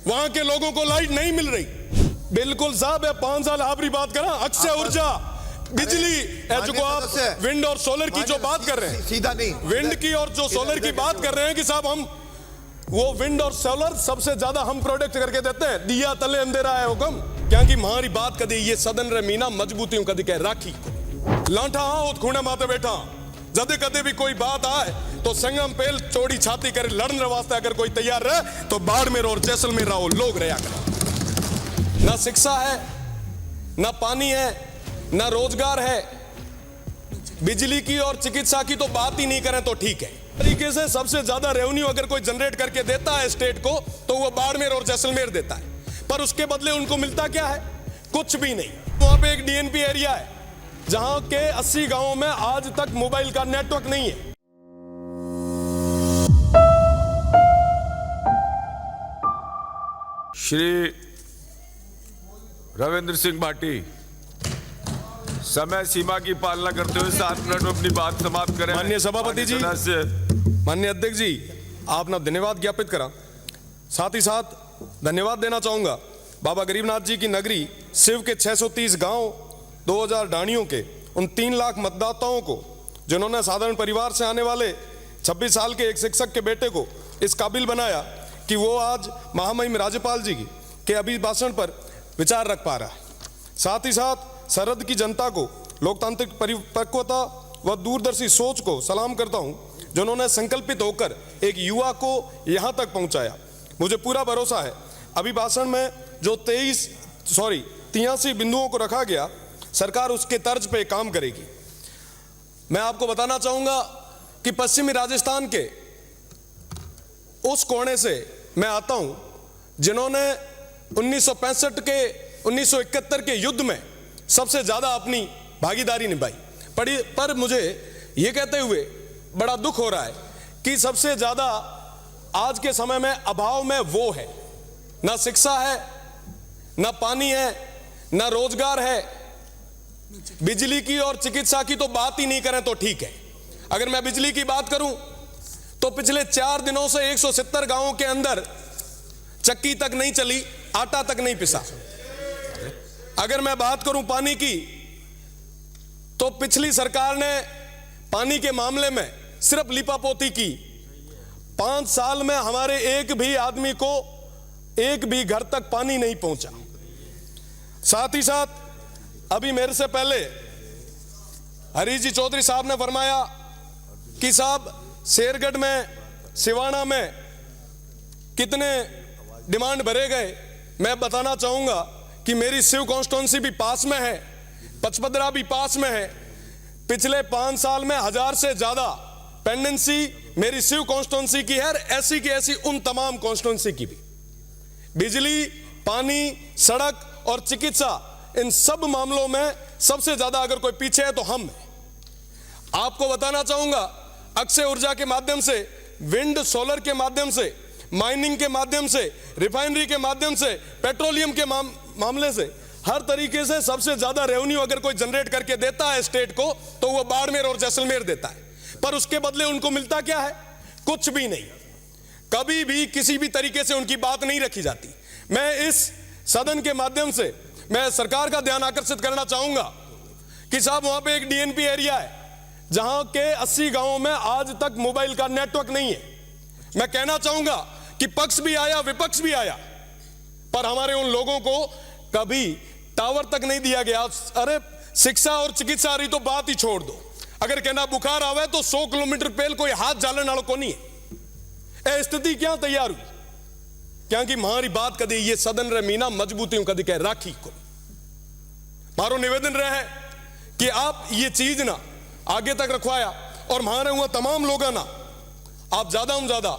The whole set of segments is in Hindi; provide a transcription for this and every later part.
वहां के लोगों को लाइट नहीं मिल रही। बिल्कुल साहब, 5 साल आपकी बात करा, अक्षय ऊर्जा, बिजली, जो आप विंड और सोलर की जो बात कर रहे हैं, सीधा नहीं, विंड की और जो सोलर की बात कर रहे हैं कि साहब हम वो विंड और सोलर सबसे ज्यादा हम प्रोडक्ट करके देते हैं, दिया तले अंधेरा है हुकम, क्योंकि हमारी बात कदी ये सदन रे मीना मजबूती कदी कह राखी लाठा हाँ खूने माते बैठा, जदे कदे भी कोई बात आए तो संगम पेल चौड़ी छाती करे लड़ने वास्ते अगर कोई तैयार रहे तो बाड़मेर और जैसलमेर रहो लोग रहा कर। ना शिक्षा है, ना पानी है, ना रोजगार है, बिजली की और चिकित्सा की तो बात ही नहीं करें तो ठीक है। तरीके से सबसे ज्यादा रेवेन्यू अगर कोई जनरेट करके देता है स्टेट को तो वो बाड़मेर और जैसलमेर देता है, पर उसके बदले उनको मिलता क्या है? कुछ भी नहीं। वहां पे एक डीएनपी एरिया है जहां के 80 गांवों में आज तक मोबाइल का नेटवर्क नहीं है। श्री रविंद्र सिंह भाटी, समय सीमा की पालना करते हुए 7 मिनट में अपनी बात समाप्त करें। माननीय सभापति जी, माननीय अध्यक्ष जी, आपने धन्यवाद ज्ञापित करा। साथ ही साथ धन्यवाद देना चाहूंगा बाबा गरीबनाथ जी की नगरी शिव के 630 गांव 2000 डाणियों के उन 3 लाख मतदाताओं को, जिन्होंने साधारण परिवार से आने वाले 26 साल के एक शिक्षक के बेटे को इस काबिल बनाया कि वो आज महामहिम राज्यपाल जी के अभिभाषण पर विचार रख पा रहा है। साथ ही साथ सरहद की जनता को लोकतांत्रिक परिपक्वता व दूरदर्शी सोच को सलाम करता हूं, जिन्होंने संकल्पित होकर एक युवा को यहां तक पहुंचाया। मुझे पूरा भरोसा है अभिभाषण में जो 83 बिंदुओं को रखा गया, सरकार उसके तर्ज पे काम करेगी। मैं आपको बताना चाहूंगा कि पश्चिमी राजस्थान के उस कोने से मैं आता हूं जिन्होंने 1965 के 1971 के युद्ध में सबसे ज्यादा अपनी भागीदारी निभाई, पर मुझे यह कहते हुए बड़ा दुख हो रहा है कि सबसे ज्यादा आज के समय में अभाव में वो है, ना शिक्षा है, ना पानी है, ना रोजगार है, बिजली की और चिकित्सा की तो बात ही नहीं करें तो ठीक है। अगर मैं बिजली की बात करूं तो पिछले 4 दिनों से 170 गांवों के अंदर चक्की तक नहीं चली, आटा तक नहीं पिसा। अगर मैं बात करूं पानी की तो पिछली सरकार ने पानी के मामले में सिर्फ लिपापोती की। 5 साल में हमारे एक भी आदमी को एक भी घर तक पानी नहीं पहुंचा। साथ ही साथ अभी मेरे से पहले हरीश जी चौधरी साहब ने फरमाया कि साहब शेरगढ़ में, सिवाना में कितने डिमांड भरे गए। मैं बताना चाहूंगा कि मेरी शिव कॉन्स्टिट्यूंसी भी पास में है, पचपदरा भी पास में है। पिछले 5 साल में 1000 से ज्यादा पेंडेंसी मेरी शिव कॉन्स्टिट्यूंसी की है, ऐसी की ऐसी उन तमाम कॉन्स्टिट्यूंसी की भी। बिजली, पानी, सड़क और चिकित्सा, इन सब मामलों में सबसे ज्यादा अगर कोई पीछे है तो हम हैं। आपको बताना चाहूंगा अक्षय ऊर्जा के माध्यम से, विंड सोलर के माध्यम से, माइनिंग के माध्यम से, रिफाइनरी के माध्यम से, पेट्रोलियम के मामले से, हर तरीके से सबसे ज्यादा रेवेन्यू अगर कोई जनरेट करके देता है स्टेट को तो वो बाड़मेर और जैसलमेर देता है, पर उसके बदले उनको मिलता क्या है? कुछ भी नहीं। कभी भी किसी भी तरीके से उनकी बात नहीं रखी जाती। मैं इस सदन के माध्यम से मैं सरकार का ध्यान आकर्षित करना चाहूंगा कि साहब वहां पे एक डीएनपी एरिया है जहां के 80 गांवों में आज तक मोबाइल का नेटवर्क नहीं है। मैं कहना चाहूंगा कि पक्ष भी आया, विपक्ष भी आया, पर हमारे उन लोगों को कभी टावर तक नहीं दिया गया। अरे शिक्षा और चिकित्सा रही तो बात ही छोड़ दो। अगर कहना बुखार आवे तो 100 किलोमीटर पहले कोई हाथ जालन वालों को नहीं है। स्थिति क्या तैयार हुई? क्योंकि हमारी बात कदी ये सदन रे मीना मजबूती कदी कह राखी को। मारो निवेदन रहे कि आप ये चीज ना आगे तक रखवाया और हमारे हुआ तमाम लोगों ना आप ज्यादा में ज्यादा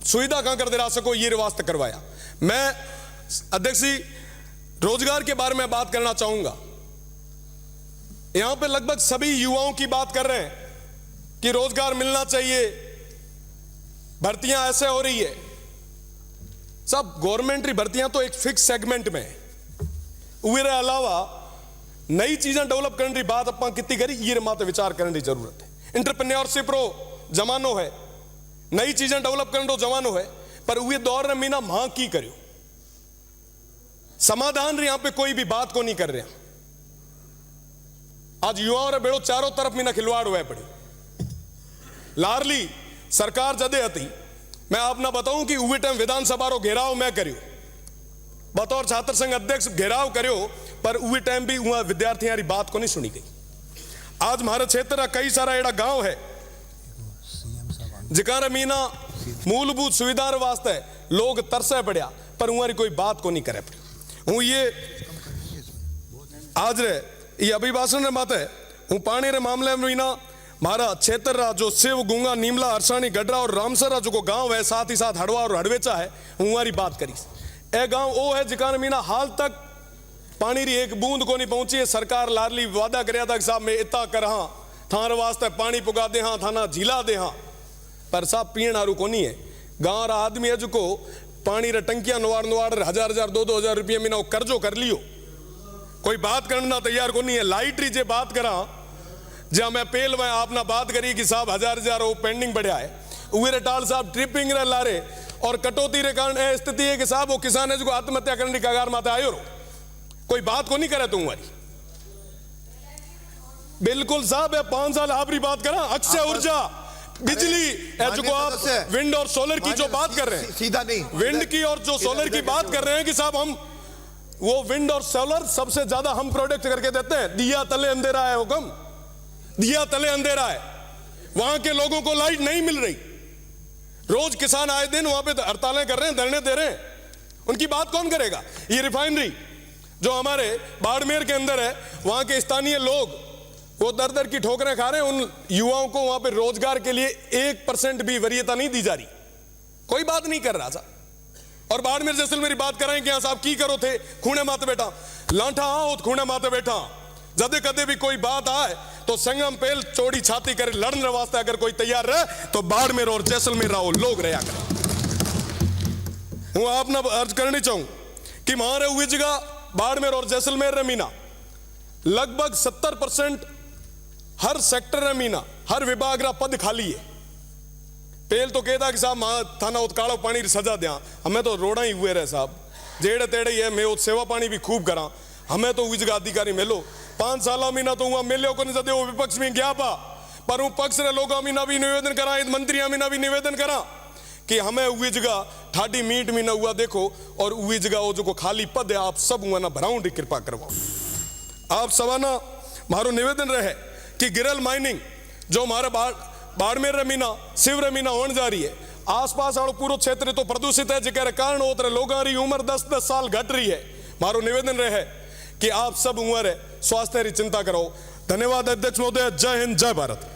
सुविधा कहां कर दे रहा सको, ये रिवास्ते करवाया। मैं अध्यक्ष जी रोजगार के बारे में बात करना चाहूंगा। यहां पे लगभग सभी युवाओं की बात कर रहे हैं कि रोजगार मिलना चाहिए, भर्तियां ऐसे हो रही है। सब गवर्नमेंट भर्तियां तो एक फिक्स सेगमेंट में है, उसके अलावा नई चीजें डेवलप करने की बात अपना कितनी करी, ये माते विचार करने की जरूरत है। एंटरप्रेन्योरशिप रो जमानो है, नई चीजें डेवलप करने रो जमानो है, पर वे दौर में मीना मां की करो। समाधान रे यहाँ पे कोई भी बात को नहीं कर रहे। आज युवाओं रे बेड़ो चारों तरफ मीना खिलवाड़ हुआ पड़ी। लारली सरकार जदे हती, मैं आपना बताऊं कि उवे टाइम विधानसभा रो घेराव मैं करियो, बतौर छात्र संघ अध्यक्ष घेराव करियो, पर उवे टाइम भी वहां विद्यार्थियों की बात को नहीं सुनी गई। आज हमारे क्षेत्र का कई सारा एड़ा गांव है जिकार मीना मूलभूत सुविधा वास्ते लोग तरसे पड़िया, पर उहारी कोई बात को नहीं करे पड़े। हूँ ये आज रे ये अभिभाषण रे बात है, हूँ पानी रे मामले में मीना मारा क्षेत्र रा जो शिव गुंगा नीमला अरसानी गडरा और रामसरा जो गांव है, साथ ही साथ हड़वा और हड़वेचा है, हूँ बात करी। ए गांव वो है जिकार मीना हाल तक पानी री एक बूंद को नहीं पहुंची है। सरकार लारली वादा करया था कि साहब मैं इतना कर हाँ थार वास्ते पानी पुगा दे हाँ थाना झीला दे हाँ, पर साहब पीण आरू को नहीं है। गांव रा आदमी है जो को पानी रे टंकियां नवाड़ नवाड़ 1000 2-2 रुपये महीना वो कर्जो कर लियो, कोई बात करना तैयार को नहीं है। लाइट री जे बात करा जहां मैं पेल में आपना बात करी कि साहब 1000 वो पेंडिंग पड़ा है, उरे टाल साहब ट्रिपिंग रे लारे और कटौती रे कारण ए स्थिति है कि साहब वो किसान है जो आत्महत्या करने की कगार माते आयो रो, कोई बात को नहीं करे तुम्हारी। बिल्कुल साहब 5 साल आपरी बात करा, अक्षय ऊर्जा बिजली जो आप विंड और सोलर की जो बात कर रहे हैं, सीधा नहीं विंड की और जो सोलर की बात कर रहे हैं कि साहब हम वो विंड और सोलर सबसे ज्यादा हम प्रोडक्ट करके देते हैं। दिया तले अंधेरा है हुक्म, दिया तले अंधेरा है, वहां के लोगों को लाइट नहीं मिल रही। रोज किसान आए दिन वहां पे हड़तालें कर रहे हैं, धरने दे रहे हैं, उनकी बात कौन करेगा। ये रिफाइनरी जो हमारे बाड़मेर के अंदर है, वहां के स्थानीय लोग वो दर दर की ठोकरें खा रहे हैं, उन युवाओं को वहां पे रोजगार के लिए 1% भी वरीयता नहीं दी जा रही, कोई बात नहीं कर रहा था। और बाड़मेर जैसलमेर बात कर रहे हैं कि हाँ साहब की करो थे खूने माते बैठा लाठा आओ खूने माते बैठा, जदे कदे भी कोई बात आए तो संगम पेल चौड़ी छाती करे लड़ने वास्ते अगर कोई तैयार रहे तो बाड़मेर और जैसलमेर रहो लोग रहा करें। हूँ आपने अर्ज करनी चाहूं कि हमारे हुई जगह बाड़मेर और जैसलमेर रे मीना लगभग 70% हर सेक्टर रे मीना हर विभाग रा पद खाली है। पेल तो कहता कि साहब थाना उत्काड़ो पानी सजा दिया, हमें तो रोड़ा ही हुए रहे साहब, जेड़े तेड़े ही है, मैं सेवा पानी भी खूब करा, हमें तो हुई जगह अधिकारी मिलो 5 साल मीना तो हुआ मिलो को नहीं सदे वो विपक्ष में गया पा, पर वो पक्ष रे लोग मीना भी निवेदन करा, मंत्री मीना भी निवेदन करा कि हमें हुई जगह ठाडी मीट मीना हुआ देखो, और हुई जगह वो जो खाली पद है आप सब हुआ ना भराऊं डी कृपा करवाओ। आप सवाना मारो निवेदन रहे कि गिरल माइनिंग जो हमारे बाड़मेर रे मीना शिव रे मीना होने जा रही है, आसपास वालों पूरा क्षेत्र तो प्रदूषित है, जिसके कारण उतरे लोगों की उम्र 10-10 साल घट रही है। मारो निवेदन रहे कि आप सब उम्र स्वास्थ्य की चिंता करो। धन्यवाद अध्यक्ष महोदय, जय हिंद जय भारत।